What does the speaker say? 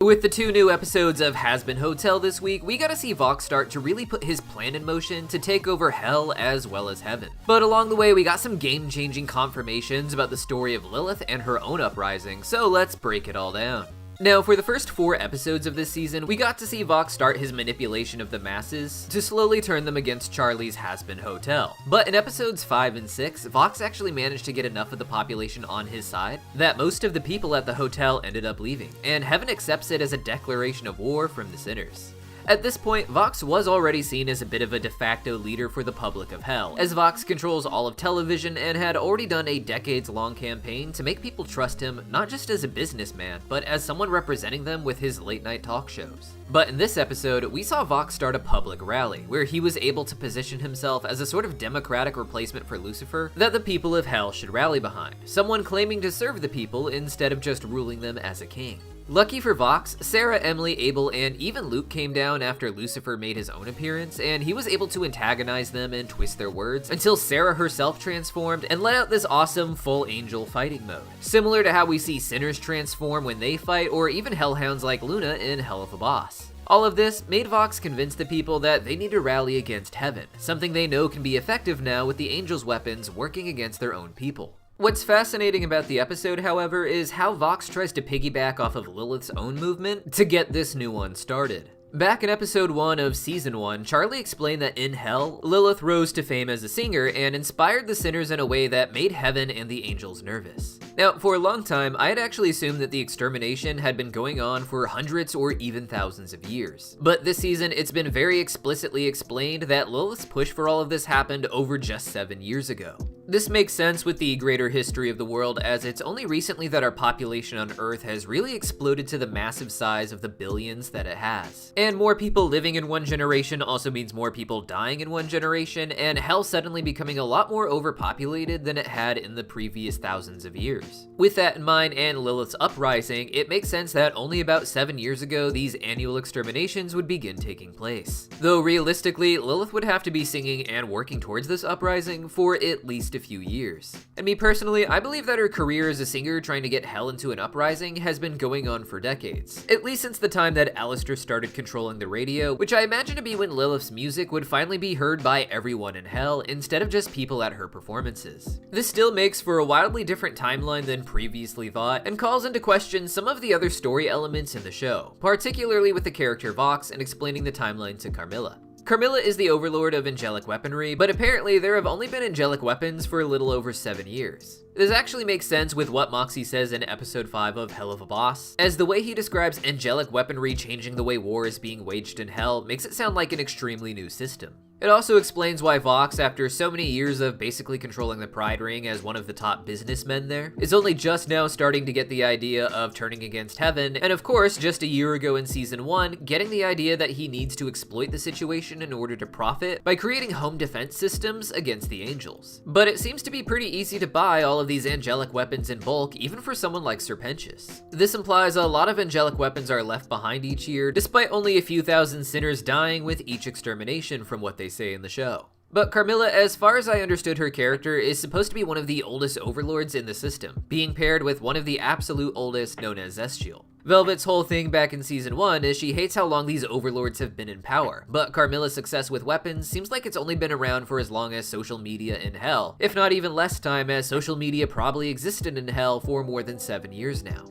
With the 2 new episodes of Hazbin Hotel this week, we got to see Vox start to really put his plan in motion to take over hell as well as heaven. But along the way, we got some game-changing confirmations about the story of Lilith and her own uprising, so let's break it all down. Now, for the first 4 episodes of this season, we got to see Vox start his manipulation of the masses to slowly turn them against Charlie's Hazbin Hotel. But in episodes 5 and 6, Vox actually managed to get enough of the population on his side that most of the people at the hotel ended up leaving, and Heaven accepts it as a declaration of war from the sinners. At this point, Vox was already seen as a bit of a de facto leader for the public of hell, as Vox controls all of television and had already done a decades-long campaign to make people trust him not just as a businessman, but as someone representing them with his late-night talk shows. But in this episode, we saw Vox start a public rally, where he was able to position himself as a sort of democratic replacement for Lucifer that the people of hell should rally behind, someone claiming to serve the people instead of just ruling them as a king. Lucky for Vox, Sarah, Emily, Abel, and even Luke came down after Lucifer made his own appearance, and he was able to antagonize them and twist their words until Sarah herself transformed and let out this awesome full angel fighting mode, similar to how we see sinners transform when they fight, or even hellhounds like Luna in Hell of a Boss. All of this made Vox convince the people that they need to rally against Heaven, something they know can be effective now with the angels' weapons working against their own people. What's fascinating about the episode, however, is how Vox tries to piggyback off of Lilith's own movement to get this new one started. Back in episode 1 of season 1, Charlie explained that in hell, Lilith rose to fame as a singer and inspired the sinners in a way that made Heaven and the angels nervous. Now, for a long time, I had actually assumed that the extermination had been going on for hundreds or even thousands of years. But this season, it's been very explicitly explained that Lilith's push for all of this happened over just 7 years ago. This makes sense with the greater history of the world, as it's only recently that our population on Earth has really exploded to the massive size of the billions that it has. And more people living in one generation also means more people dying in one generation, and hell suddenly becoming a lot more overpopulated than it had in the previous thousands of years. With that in mind and Lilith's uprising, it makes sense that only about 7 years ago these annual exterminations would begin taking place. Though realistically, Lilith would have to be singing and working towards this uprising for at least a few years. And me personally, I believe that her career as a singer trying to get hell into an uprising has been going on for decades, at least since the time that Alistair started controlling the radio, which I imagine to be when Lilith's music would finally be heard by everyone in hell instead of just people at her performances. This still makes for a wildly different timeline than previously thought, and calls into question some of the other story elements in the show, particularly with the character Vox and explaining the timeline to Carmilla. Carmilla is the overlord of angelic weaponry, but apparently there have only been angelic weapons for a little over 7 years. This actually makes sense with what Moxie says in episode 5 of Hell of a Boss, as the way he describes angelic weaponry changing the way war is being waged in hell makes it sound like an extremely new system. It also explains why Vox, after so many years of basically controlling the Pride Ring as one of the top businessmen there, is only just now starting to get the idea of turning against Heaven, and of course, just a year ago in season 1, getting the idea that he needs to exploit the situation in order to profit by creating home defense systems against the angels. But it seems to be pretty easy to buy all of these angelic weapons in bulk, even for someone like Serpentius. This implies a lot of angelic weapons are left behind each year, despite only a few thousand sinners dying with each extermination from what they say in the show. But Carmilla, as far as I understood her character, is supposed to be one of the oldest overlords in the system, being paired with one of the absolute oldest known as Zestial. Velvet's whole thing back in season 1 is she hates how long these overlords have been in power, but Carmilla's success with weapons seems like it's only been around for as long as social media in hell, if not even less time, as social media probably existed in hell for more than 7 years now.